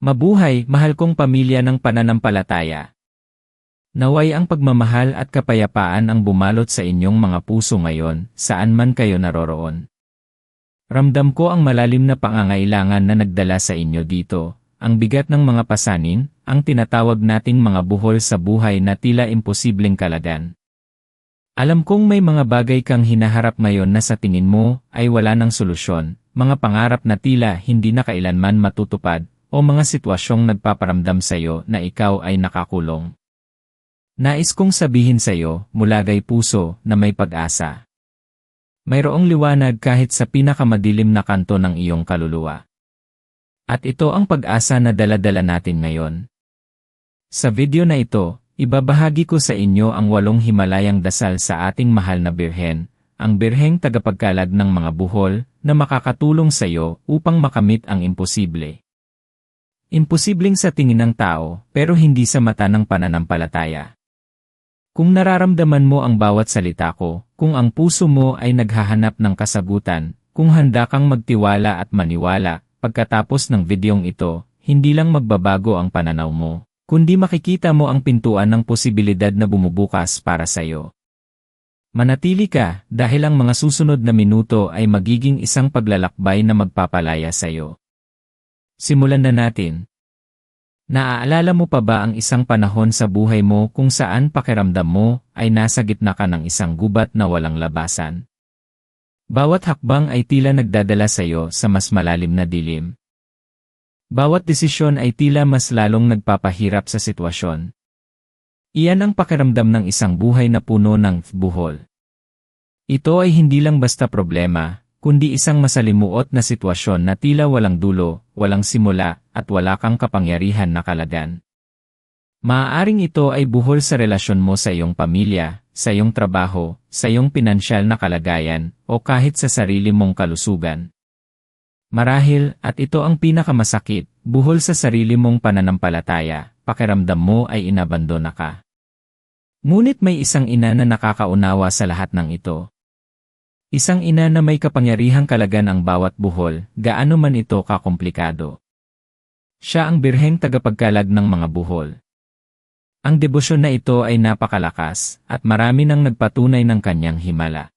Mabuhay, mahal kong pamilya ng pananampalataya. Naway ang pagmamahal at kapayapaan ang bumalot sa inyong mga puso ngayon, saan man kayo naroroon. Ramdam ko ang malalim na pangangailangan na nagdala sa inyo dito, ang bigat ng mga pasanin, ang tinatawag nating mga buhol sa buhay na tila imposibleng kalagan. Alam kong may mga bagay kang hinaharap ngayon na sa tingin mo ay wala ng solusyon, mga pangarap na tila hindi na kailanman matutupad, o mga sitwasyong nagpaparamdam sa iyo na ikaw ay nakakulong. Nais kong sabihin sa iyo, mulagay puso, na may pag-asa. Mayroong liwanag kahit sa pinakamadilim na kanto ng iyong kaluluwa. At ito ang pag-asa na dala-dala natin ngayon. Sa video na ito, ibabahagi ko sa inyo ang 8 Himalayang dasal sa ating mahal na Birhen, ang Birheng tagapagkalag ng mga buhol, na makakatulong sa iyo upang makamit ang imposible. Imposibleng sa tingin ng tao, pero hindi sa mata ng pananampalataya. Kung nararamdaman mo ang bawat salita ko, kung ang puso mo ay naghahanap ng kasagutan, kung handa kang magtiwala at maniwala, pagkatapos ng videong ito, hindi lang magbabago ang pananaw mo, kundi makikita mo ang pintuan ng posibilidad na bumubukas para sa iyo. Manatili ka, dahil ang mga susunod na minuto ay magiging isang paglalakbay na magpapalaya sa iyo. Simulan na natin. Naaalala mo pa ba ang isang panahon sa buhay mo kung saan pakiramdam mo ay nasa gitna ka ng isang gubat na walang labasan? Bawat hakbang ay tila nagdadala sa iyo sa mas malalim na dilim. Bawat desisyon ay tila mas lalong nagpapahirap sa sitwasyon. Iyan ang pakiramdam ng isang buhay na puno ng buhol. Ito ay hindi lang basta problema, kundi isang masalimuot na sitwasyon na tila walang dulo, walang simula, at wala kang kapangyarihan na kalagan. Maaaring ito ay buhol sa relasyon mo sa iyong pamilya, sa iyong trabaho, sa iyong pinansyal na kalagayan, o kahit sa sarili mong kalusugan. Marahil, at ito ang pinakamasakit, buhol sa sarili mong pananampalataya, pakiramdam mo ay inabandona ka. Ngunit may isang ina na nakakaunawa sa lahat ng ito. Isang ina na may kapangyarihang kalagan ang bawat buhol, gaano man ito kakomplikado. Siya ang Birheng tagapagkalag ng mga buhol. Ang debosyon na ito ay napakalakas, at marami nang nagpatunay ng kanyang himala.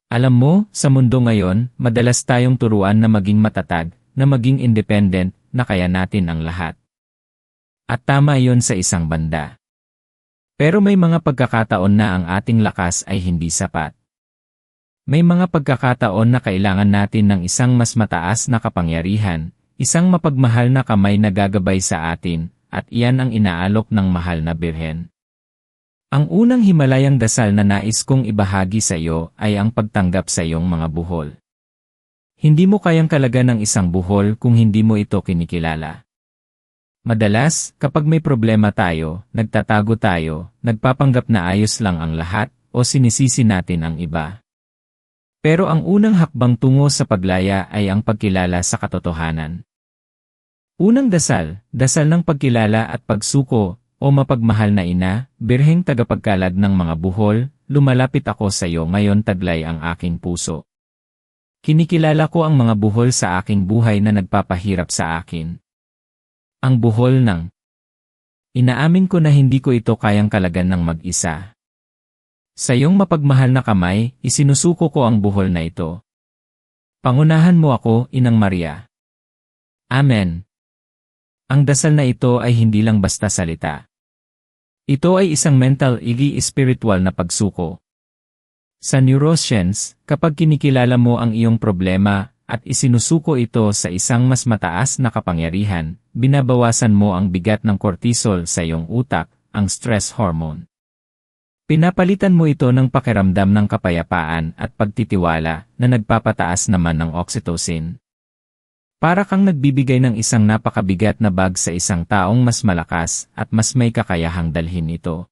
Alam mo, sa mundo ngayon, madalas tayong turuan na maging matatag, na maging independent, na kaya natin ang lahat. At tama iyon sa isang banda. Pero may mga pagkakataon na ang ating lakas ay hindi sapat. May mga pagkakataon na kailangan natin ng isang mas mataas na kapangyarihan, isang mapagmahal na kamay na gagabay sa atin, at iyan ang inaalok ng mahal na Birhen. Ang unang Himalayang dasal na nais kong ibahagi sa iyo ay ang pagtanggap sa iyong mga buhol. Hindi mo kayang kalagan ng isang buhol kung hindi mo ito kinikilala. Madalas, kapag may problema tayo, nagtatago tayo, nagpapanggap na ayos lang ang lahat, o sinisisi natin ang iba. Pero ang unang hakbang tungo sa paglaya ay ang pagkilala sa katotohanan. Unang dasal ng pagkilala at pagsuko, o mapagmahal na ina, Birheng tagapagkalag ng mga buhol, lumalapit ako sa iyo ngayon taglay ang aking puso. Kinikilala ko ang mga buhol sa aking buhay na nagpapahirap sa akin. Ang buhol ng inaamin ko na hindi ko ito kayang kalagan ng mag-isa. Sa iyong mapagmahal na kamay, isinusuko ko ang buhol na ito. Pangunahan mo ako, Inang Maria. Amen. Ang dasal na ito ay hindi lang basta salita. Ito ay isang mental, spiritual na pagsuko. Sa neuroscience, kapag kinikilala mo ang iyong problema, at isinusuko ito sa isang mas mataas na kapangyarihan, binabawasan mo ang bigat ng cortisol sa iyong utak, ang stress hormone. Pinapalitan mo ito ng pakiramdam ng kapayapaan at pagtitiwala na nagpapataas naman ng oxytocin. Para kang nagbibigay ng isang napakabigat na bag sa isang taong mas malakas at mas may kakayahang dalhin ito.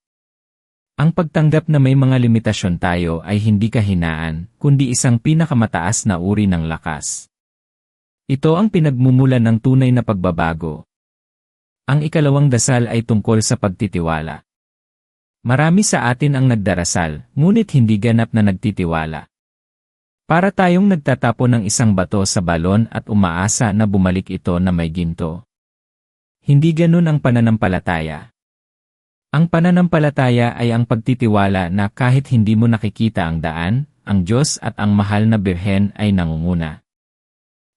Ang pagtanggap na may mga limitasyon tayo ay hindi kahinaan, kundi isang pinakamataas na uri ng lakas. Ito ang pinagmumulan ng tunay na pagbabago. Ang ikalawang dasal ay tungkol sa pagtitiwala. Marami sa atin ang nagdarasal, ngunit hindi ganap na nagtitiwala. Para tayong nagtatapon ng isang bato sa balon at umaasa na bumalik ito na may ginto. Hindi ganun ang pananampalataya. Ang pananampalataya ay ang pagtitiwala na kahit hindi mo nakikita ang daan, ang Diyos at ang mahal na Birhen ay nangunguna.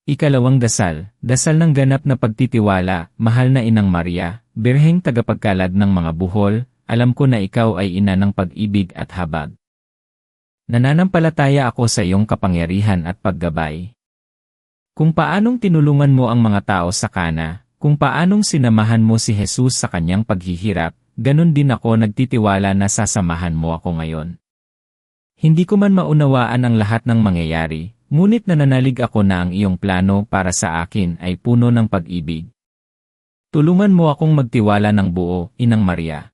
Ikalawang dasal, dasal ng ganap na pagtitiwala, mahal na Inang Maria, Birheng tagapagkalad ng mga buhol, alam ko na ikaw ay ina ng pag-ibig at habag. Nananampalataya ako sa iyong kapangyarihan at paggabay. Kung paanong tinulungan mo ang mga tao sa Kana, kung paanong sinamahan mo si Jesus sa kanyang paghihirap, ganun din ako nagtitiwala na sasamahan mo ako ngayon. Hindi ko man maunawaan ang lahat ng mangyayari, ngunit nananalig ako na ang iyong plano para sa akin ay puno ng pag-ibig. Tulungan mo akong magtiwala ng buo, Inang Maria.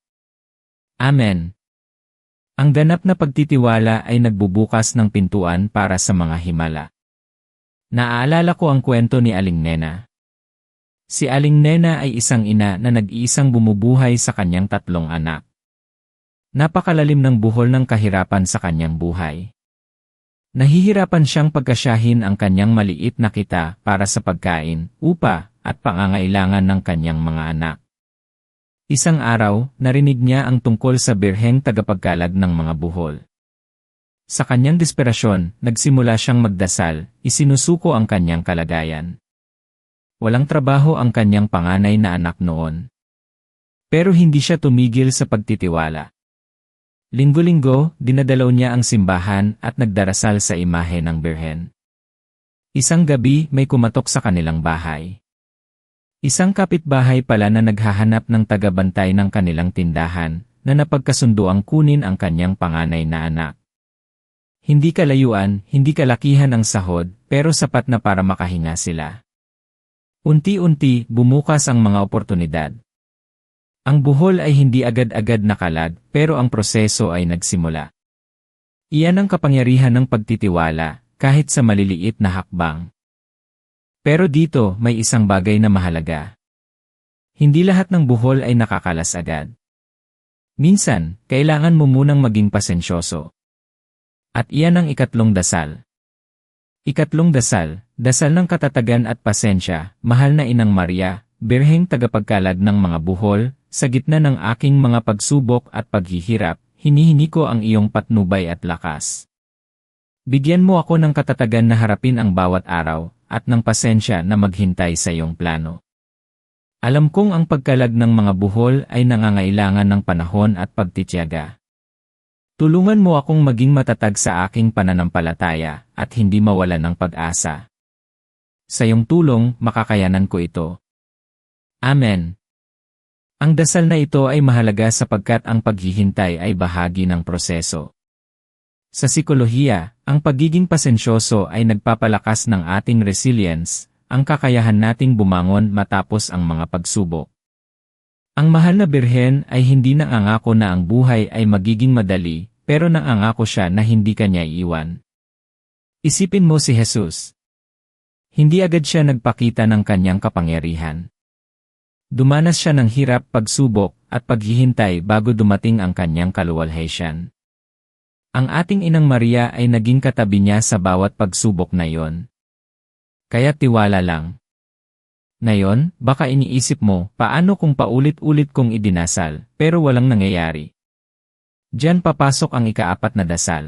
Amen. Ang ganap na pagtitiwala ay nagbubukas ng pintuan para sa mga himala. Naaalala ko ang kwento ni Aling Nena. Si Aling Nena ay isang ina na nag-iisang bumubuhay sa kanyang 3 anak. Napakalalim ng buhol ng kahirapan sa kanyang buhay. Nahihirapan siyang pagkasyahin ang kanyang maliit na kita para sa pagkain, upa, at pangangailangan ng kanyang mga anak. Isang araw, narinig niya ang tungkol sa Birheng tagapagkalad ng mga buhol. Sa kanyang desperasyon, nagsimula siyang magdasal, isinusuko ang kanyang kalagayan. Walang trabaho ang kanyang panganay na anak noon. Pero hindi siya tumigil sa pagtitiwala. Linggo-linggo, dinadalaw niya ang simbahan at nagdarasal sa imahe ng Birhen. Isang gabi, may kumatok sa kanilang bahay. Isang kapitbahay pala na naghahanap ng tagabantay ng kanilang tindahan, na napagkasunduang kunin ang kanyang panganay na anak. Hindi kalayuan, hindi kalakihan ang sahod, pero sapat na para makahinga sila. Unti-unti, bumukas ang mga oportunidad. Ang buhol ay hindi agad-agad nakalag, pero ang proseso ay nagsimula. Iyan ang kapangyarihan ng pagtitiwala, kahit sa maliliit na hakbang. Pero dito, may isang bagay na mahalaga. Hindi lahat ng buhol ay nakakalas agad. Minsan, kailangan mo munang maging pasensyoso. At iyan ang ikatlong dasal. Ikatlong dasal, dasal ng katatagan at pasensya, mahal na Inang Maria, Birheng tagapagkalad ng mga buhol, sa gitna ng aking mga pagsubok at paghihirap, hinihingi ko ang iyong patnubay at lakas. Bigyan mo ako ng katatagan na harapin ang bawat araw, at ng pasensya na maghintay sa iyong plano. Alam kong ang pagkalag ng mga buhol ay nangangailangan ng panahon at pagtitiyaga. Tulungan mo akong maging matatag sa aking pananampalataya at hindi mawalan ng pag-asa. Sa iyong tulong, makakayanan ko ito. Amen. Ang dasal na ito ay mahalaga sapagkat ang paghihintay ay bahagi ng proseso. Sa psikolohiya, ang pagiging pasensyoso ay nagpapalakas ng ating resilience, ang kakayahan nating bumangon matapos ang mga pagsubok. Ang mahal na Birhen ay hindi nangangako na ang buhay ay magiging madali, pero nangangako siya na hindi kanya iiwan. Isipin mo si Jesus. Hindi agad siya nagpakita ng kanyang kapangyarihan. Dumanas siya ng hirap, pagsubok, at paghihintay bago dumating ang kanyang kaluwalhatian. Ang ating Inang Maria ay naging katabi niya sa bawat pagsubok na iyon. Kaya tiwala lang. Ngayon, baka iniisip mo, paano kung paulit-ulit kong idinasal, pero walang nangyayari? Diyan papasok ang ika-4 na dasal.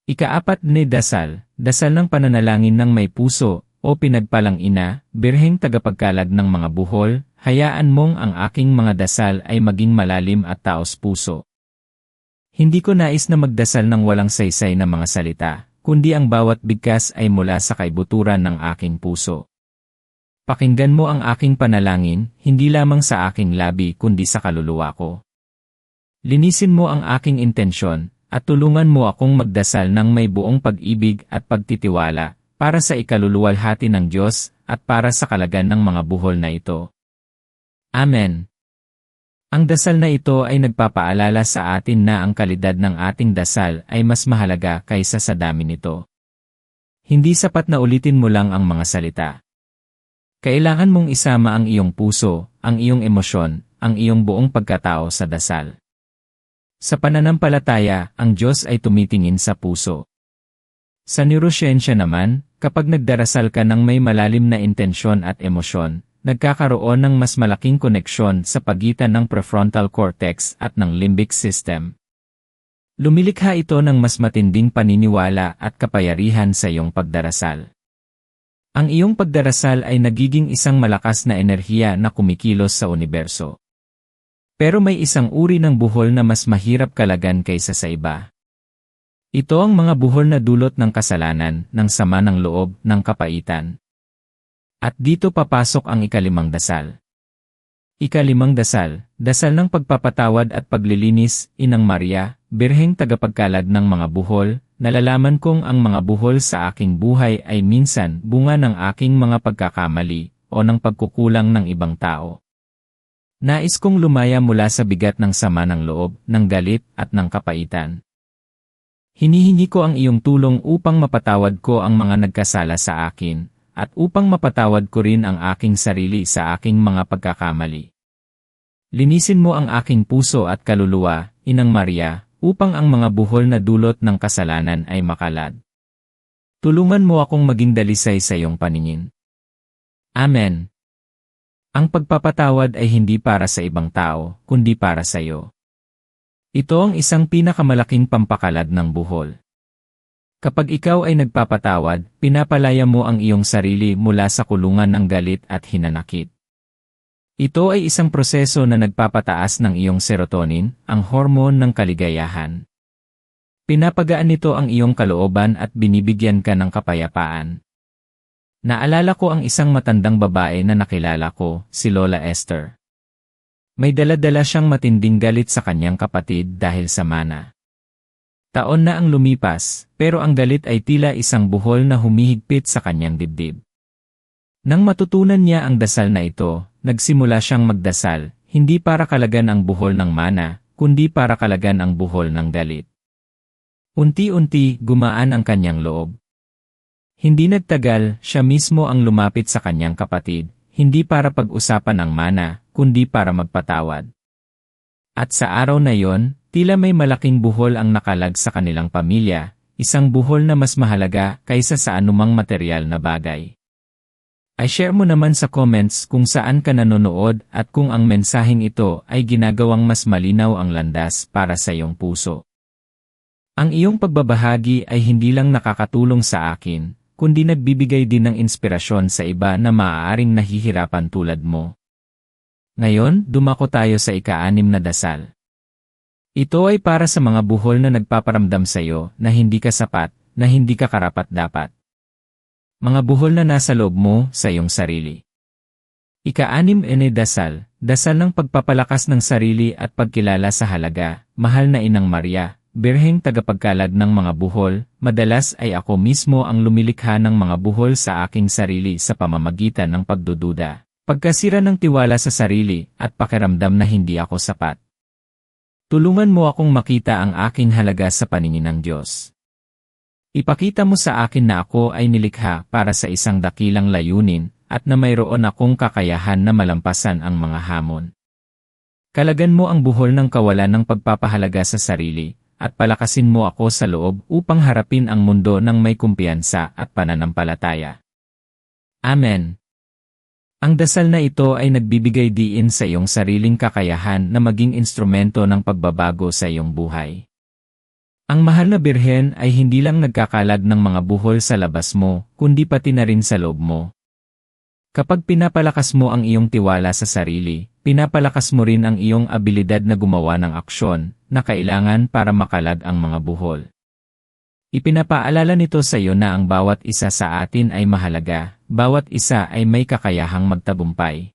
Ika-4 na dasal, dasal ng pananalangin ng may puso, o pinagpalang ina, Birheng tagapagkalad ng mga buhol, hayaan mong ang aking mga dasal ay maging malalim at taos puso. Hindi ko nais na magdasal ng walang saysay na mga salita, kundi ang bawat bigkas ay mula sa kaibuturan ng aking puso. Pakinggan mo ang aking panalangin, hindi lamang sa aking labi kundi sa kaluluwa ko. Linisin mo ang aking intensyon, at tulungan mo akong magdasal ng may buong pag-ibig at pagtitiwala, para sa ikaluluwalhati ng Diyos, at para sa kalagan ng mga buhol na ito. Amen. Ang dasal na ito ay nagpapaalala sa atin na ang kalidad ng ating dasal ay mas mahalaga kaysa sa dami nito. Hindi sapat na ulitin mo lang ang mga salita. Kailangan mong isama ang iyong puso, ang iyong emosyon, ang iyong buong pagkatao sa dasal. Sa pananampalataya, ang Diyos ay tumitingin sa puso. Sa neurosiyensya naman, kapag nagdarasal ka ng may malalim na intensyon at emosyon, nagkakaroon ng mas malaking koneksyon sa pagitan ng prefrontal cortex at ng limbic system. Lumilikha ito ng mas matinding paniniwala at kapayarihan sa iyong pagdarasal. Ang iyong pagdarasal ay nagiging isang malakas na enerhiya na kumikilos sa universo. Pero may isang uri ng buhol na mas mahirap kalagan kaysa sa iba. Ito ang mga buhol na dulot ng kasalanan, ng sama ng loob, ng kapaitan. At dito papasok ang ikalimang dasal. Ikalimang dasal, dasal ng pagpapatawad at paglilinis, Inang Maria, Birheng tagapagkalag ng mga buhol, nalalaman kong ang mga buhol sa aking buhay ay minsan bunga ng aking mga pagkakamali o ng pagkukulang ng ibang tao. Nais kong lumaya mula sa bigat ng sama ng loob, ng galit at ng kapaitan. Hinihingi ko ang iyong tulong upang mapatawad ko ang mga nagkasala sa akin, at upang mapatawad ko rin ang aking sarili sa aking mga pagkakamali. Linisin mo ang aking puso at kaluluwa, Inang Maria, upang ang mga buhol na dulot ng kasalanan ay makalad. Tulungan mo akong maging dalisay sa iyong paningin. Amen. Ang pagpapatawad ay hindi para sa ibang tao, kundi para sa iyo. Ito ang isang pinakamalaking pampakalad ng buhol. Kapag ikaw ay nagpapatawad, pinapalaya mo ang iyong sarili mula sa kulungan ng galit at hinanakit. Ito ay isang proseso na nagpapataas ng iyong serotonin, ang hormone ng kaligayahan. Pinapagaan nito ang iyong kalooban at binibigyan ka ng kapayapaan. Naalala ko ang isang matandang babae na nakilala ko, si Lola Esther. May dala-dala siyang matinding galit sa kanyang kapatid dahil sa mana. Taon na ang lumipas, pero ang galit ay tila isang buhol na humihigpit sa kanyang dibdib. Nang matutunan niya ang dasal na ito, nagsimula siyang magdasal, hindi para kalagan ang buhol ng mana, kundi para kalagan ang buhol ng galit. Unti-unti, gumaan ang kanyang loob. Hindi nagtagal, siya mismo ang lumapit sa kanyang kapatid, hindi para pag-usapan ang mana, kundi para magpatawad. At sa araw na yon, tila may malaking buhol ang nakalag sa kanilang pamilya, isang buhol na mas mahalaga kaysa sa anumang material na bagay. I-share mo naman sa comments kung saan ka nanonood at kung ang mensaheng ito ay ginagawang mas malinaw ang landas para sa iyong puso. Ang iyong pagbabahagi ay hindi lang nakakatulong sa akin, kundi nagbibigay din ng inspirasyon sa iba na maaaring nahihirapan tulad mo. Ngayon, dumako tayo sa ika-6 na dasal. Ito ay para sa mga buhol na nagpaparamdam sa iyo na hindi ka sapat, na hindi ka karapat-dapat. Mga buhol na nasa loob mo sa iyong sarili. Ika-6 na dasal, dasal ng pagpapalakas ng sarili at pagkilala sa halaga, Mahal na Inang Maria, Birheng tagapagkalag ng mga buhol, madalas ay ako mismo ang lumilikha ng mga buhol sa aking sarili sa pamamagitan ng pagdududa, pagkasira ng tiwala sa sarili, at pakiramdam na hindi ako sapat. Tulungan mo akong makita ang aking halaga sa paningin ng Diyos. Ipakita mo sa akin na ako ay nilikha para sa isang dakilang layunin at na mayroon akong kakayahan na malampasan ang mga hamon. Kalagan mo ang buhol ng kawalan ng pagpapahalaga sa sarili at palakasin mo ako sa loob upang harapin ang mundo ng may kumpiyansa at pananampalataya. Amen. Ang dasal na ito ay nagbibigay diin sa iyong sariling kakayahan na maging instrumento ng pagbabago sa iyong buhay. Ang mahal na Birhen ay hindi lang nagkakalag ng mga buhol sa labas mo, kundi pati na rin sa loob mo. Kapag pinapalakas mo ang iyong tiwala sa sarili, pinapalakas mo rin ang iyong abilidad na gumawa ng aksyon na kailangan para makalag ang mga buhol. Ipinapaalala nito sa iyo na ang bawat isa sa atin ay mahalaga, bawat isa ay may kakayahang magtagumpay.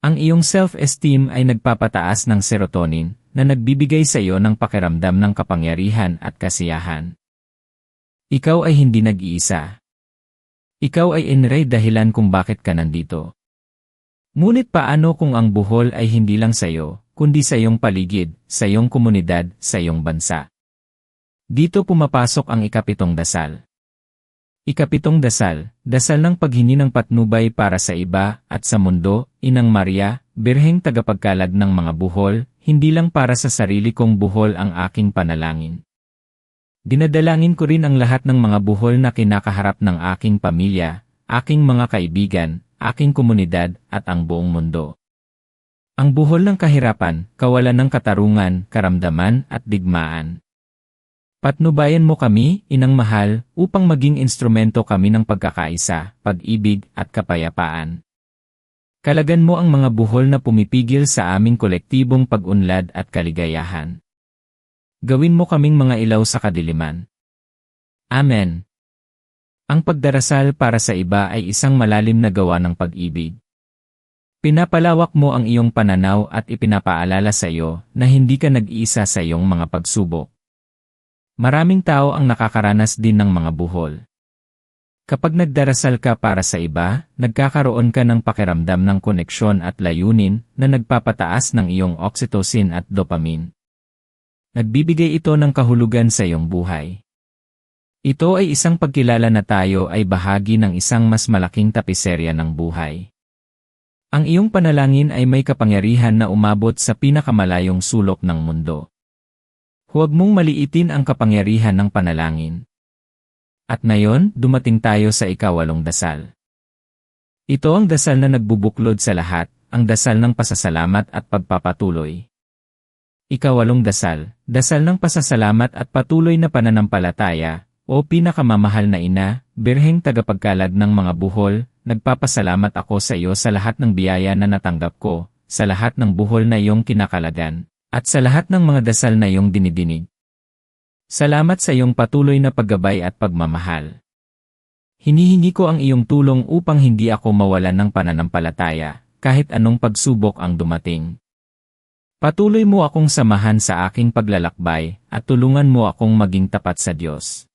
Ang iyong self-esteem ay nagpapataas ng serotonin na nagbibigay sa iyo ng pakiramdam ng kapangyarihan at kasiyahan. Ikaw ay hindi nag-iisa. Ikaw ay dahilan kung bakit ka nandito. Ngunit paano kung ang buhol ay hindi lang sa iyo, kundi sa iyong paligid, sa iyong komunidad, sa iyong bansa? Dito pumapasok ang ika-7 dasal. Ika-7 dasal, dasal ng paghingi ng patnubay para sa iba at sa mundo, Inang Maria, Birheng tagapagkalag ng mga buhol, hindi lang para sa sarili kong buhol ang aking panalangin. Dinadalangin ko rin ang lahat ng mga buhol na kinakaharap ng aking pamilya, aking mga kaibigan, aking komunidad, at ang buong mundo. Ang buhol ng kahirapan, kawalan ng katarungan, karamdaman, at digmaan. Patnubayan mo kami, Inang Mahal, upang maging instrumento kami ng pagkakaisa, pag-ibig, at kapayapaan. Kalagan mo ang mga buhol na pumipigil sa aming kolektibong pag-unlad at kaligayahan. Gawin mo kaming mga ilaw sa kadiliman. Amen. Ang pagdarasal para sa iba ay isang malalim na gawa ng pag-ibig. Pinapalawak mo ang iyong pananaw at ipinapaalala sa iyo na hindi ka nag-iisa sa iyong mga pagsubok. Maraming tao ang nakakaranas din ng mga buhol. Kapag nagdarasal ka para sa iba, nagkakaroon ka ng pakiramdam ng koneksyon at layunin na nagpapataas ng iyong oxytocin at dopamine. Nagbibigay ito ng kahulugan sa iyong buhay. Ito ay isang pagkilala na tayo ay bahagi ng isang mas malaking tapiserya ng buhay. Ang iyong panalangin ay may kapangyarihan na umabot sa pinakamalayong sulok ng mundo. Huwag mong maliitin ang kapangyarihan ng panalangin. At ngayon, dumating tayo sa ikawalong dasal. Ito ang dasal na nagbubuklod sa lahat, ang dasal ng pasasalamat at pagpapatuloy. Ikawalong dasal, dasal ng pasasalamat at patuloy na pananampalataya, o pinakamamahal na ina, Birheng tagapagkalag ng mga buhol, nagpapasalamat ako sa iyo sa lahat ng biyaya na natanggap ko, sa lahat ng buhol na iyong kinakalagan, at sa lahat ng mga dasal na iyong dinidinig. Salamat sa iyong patuloy na paggabay at pagmamahal. Hinihingi ko ang iyong tulong upang hindi ako mawalan ng pananampalataya, kahit anong pagsubok ang dumating. Patuloy mo akong samahan sa aking paglalakbay, at tulungan mo akong maging tapat sa Diyos.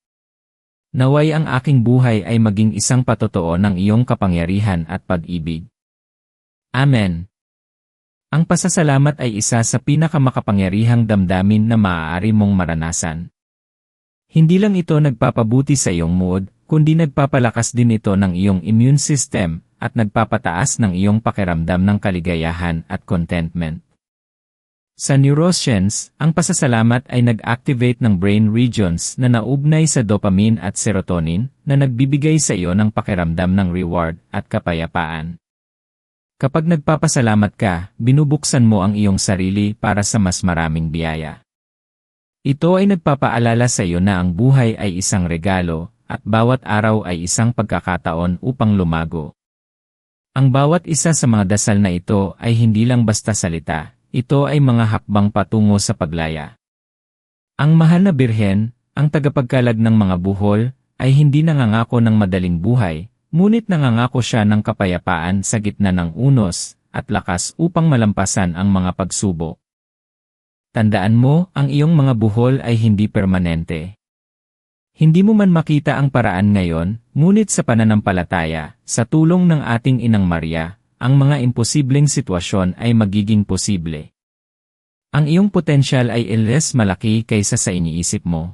Naway ang aking buhay ay maging isang patotoo ng iyong kapangyarihan at pag-ibig. Amen. Ang pasasalamat ay isa sa pinakamakapangyarihang damdamin na maaari mong maranasan. Hindi lang ito nagpapabuti sa iyong mood, kundi nagpapalakas din ito ng iyong immune system at nagpapataas ng iyong pakiramdam ng kaligayahan at contentment. Sa neuroscience, ang pasasalamat ay nag-activate ng brain regions na naugnay sa dopamine at serotonin na nagbibigay sa iyo ng pakiramdam ng reward at kapayapaan. Kapag nagpapasalamat ka, binubuksan mo ang iyong sarili para sa mas maraming biyaya. Ito ay nagpapaalala sa iyo na ang buhay ay isang regalo, at bawat araw ay isang pagkakataon upang lumago. Ang bawat isa sa mga dasal na ito ay hindi lang basta salita, ito ay mga hakbang patungo sa paglaya. Ang mahal na Birhen, ang tagapagkalag ng mga buhol, ay hindi nangangako ng madaling buhay, ngunit nangangako siya ng kapayapaan sa gitna ng unos at lakas upang malampasan ang mga pagsubok. Tandaan mo, ang iyong mga buhol ay hindi permanente. Hindi mo man makita ang paraan ngayon, ngunit sa pananampalataya, sa tulong ng ating Inang Maria, ang mga imposibleng sitwasyon ay magiging posible. Ang iyong potensyal ay iles malaki kaysa sa iniisip mo.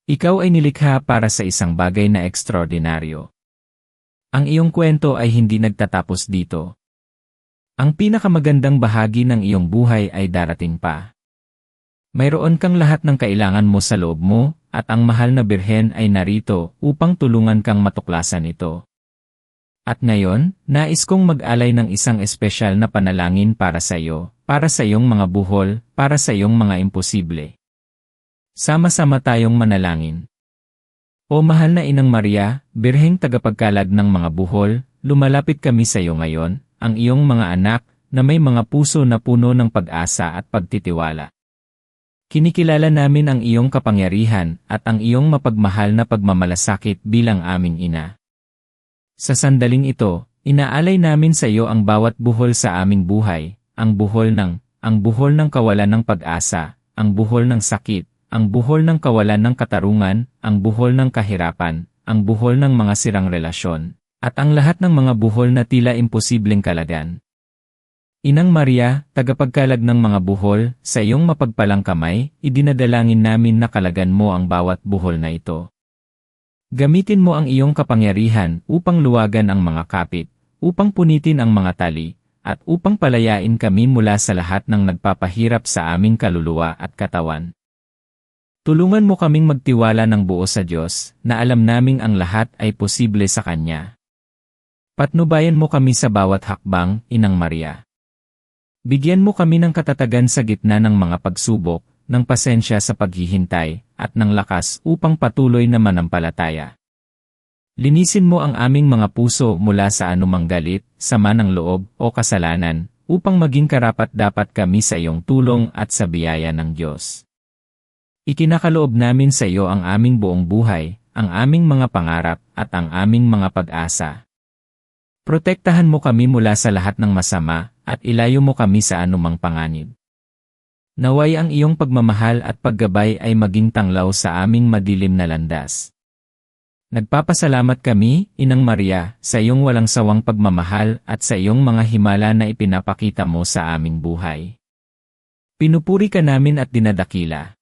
Ikaw ay nilikha para sa isang bagay na ekstraordinaryo. Ang iyong kwento ay hindi nagtatapos dito. Ang pinakamagandang bahagi ng iyong buhay ay darating pa. Mayroon kang lahat ng kailangan mo sa loob mo, at ang mahal na Birhen ay narito upang tulungan kang matuklasan ito. At ngayon, nais kong mag-alay ng isang espesyal na panalangin para sa iyo, para sa iyong mga buhol, para sa iyong mga imposible. Sama-sama tayong manalangin. O mahal na Inang Maria, Birheng tagapagkalag ng mga buhol, lumalapit kami sa iyo ngayon, ang iyong mga anak, na may mga puso na puno ng pag-asa at pagtitiwala. Kinikilala namin ang iyong kapangyarihan at ang iyong mapagmahal na pagmamalasakit bilang aming ina. Sa sandaling ito, inaalay namin sa iyo ang bawat buhol sa aming buhay, ang buhol ng kawalan ng pag-asa, ang buhol ng sakit, ang buhol ng kawalan ng katarungan, ang buhol ng kahirapan, ang buhol ng mga sirang relasyon, at ang lahat ng mga buhol na tila imposibleng kalagan. Inang Maria, tagapagkalag ng mga buhol, sa iyong mapagpalang kamay, idinadalangin namin na kalagan mo ang bawat buhol na ito. Gamitin mo ang iyong kapangyarihan upang luwagan ang mga kapit, upang punitin ang mga tali, at upang palayain kami mula sa lahat ng nagpapahirap sa aming kaluluwa at katawan. Tulungan mo kaming magtiwala ng buo sa Diyos, na alam naming ang lahat ay posible sa Kanya. Patnubayan mo kami sa bawat hakbang, Inang Maria. Bigyan mo kami ng katatagan sa gitna ng mga pagsubok, ng pasensya sa paghihintay, at ng lakas upang patuloy na manampalataya. Linisin mo ang aming mga puso mula sa anumang galit, sama ng loob, o kasalanan, upang maging karapat-dapat kami sa iyong tulong at sa biyaya ng Diyos. Ikinakaloob namin sa iyo ang aming buong buhay, ang aming mga pangarap, at ang aming mga pag-asa. Protektahan mo kami mula sa lahat ng masama, at ilayo mo kami sa anumang panganib. Naway ang iyong pagmamahal at paggabay ay maging tanglaw sa aming madilim na landas. Nagpapasalamat kami, Inang Maria, sa iyong walang sawang pagmamahal at sa iyong mga himala na ipinapakita mo sa aming buhay. Pinupuri ka namin at dinadakila.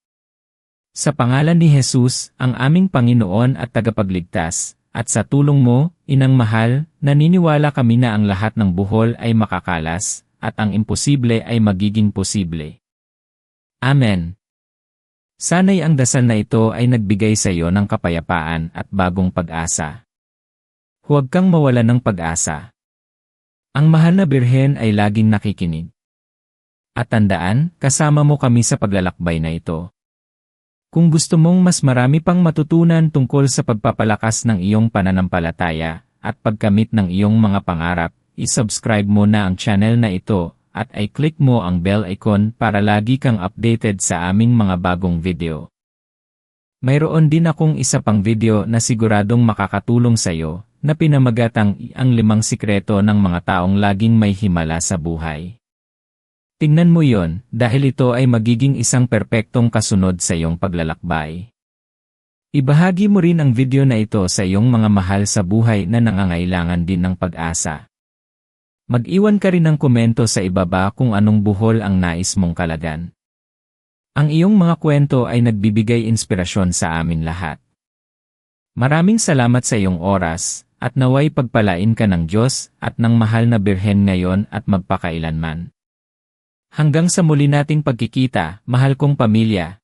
Sa pangalan ni Jesus, ang aming Panginoon at Tagapagligtas, at sa tulong mo, Inang Mahal, naniniwala kami na ang lahat ng buhol ay makakalas, at ang imposible ay magiging posible. Amen. Sana'y ang dasal na ito ay nagbigay sa iyo ng kapayapaan at bagong pag-asa. Huwag kang mawala ng pag-asa. Ang mahal na Birhen ay laging nakikinig. At tandaan, kasama mo kami sa paglalakbay na ito. Kung gusto mong mas marami pang matutunan tungkol sa pagpapalakas ng iyong pananampalataya at pagkamit ng iyong mga pangarap, i-subscribe mo na ang channel na ito at i-click mo ang bell icon para lagi kang updated sa aming mga bagong video. Mayroon din akong isa pang video na siguradong makakatulong sa iyo na pinamagatang ang 5 sikreto ng mga taong laging may himala sa buhay. Tingnan mo yon dahil ito ay magiging isang perpektong kasunod sa iyong paglalakbay. Ibahagi mo rin ang video na ito sa iyong mga mahal sa buhay na nangangailangan din ng pag-asa. Mag-iwan ka rin ng komento sa ibaba kung anong buhol ang nais mong kalagan. Ang iyong mga kwento ay nagbibigay inspirasyon sa amin lahat. Maraming salamat sa iyong oras, at naway pagpalain ka ng Diyos at ng mahal na Birhen ngayon at magpakailanman. Hanggang sa muli nating pagkikita, mahal kong pamilya.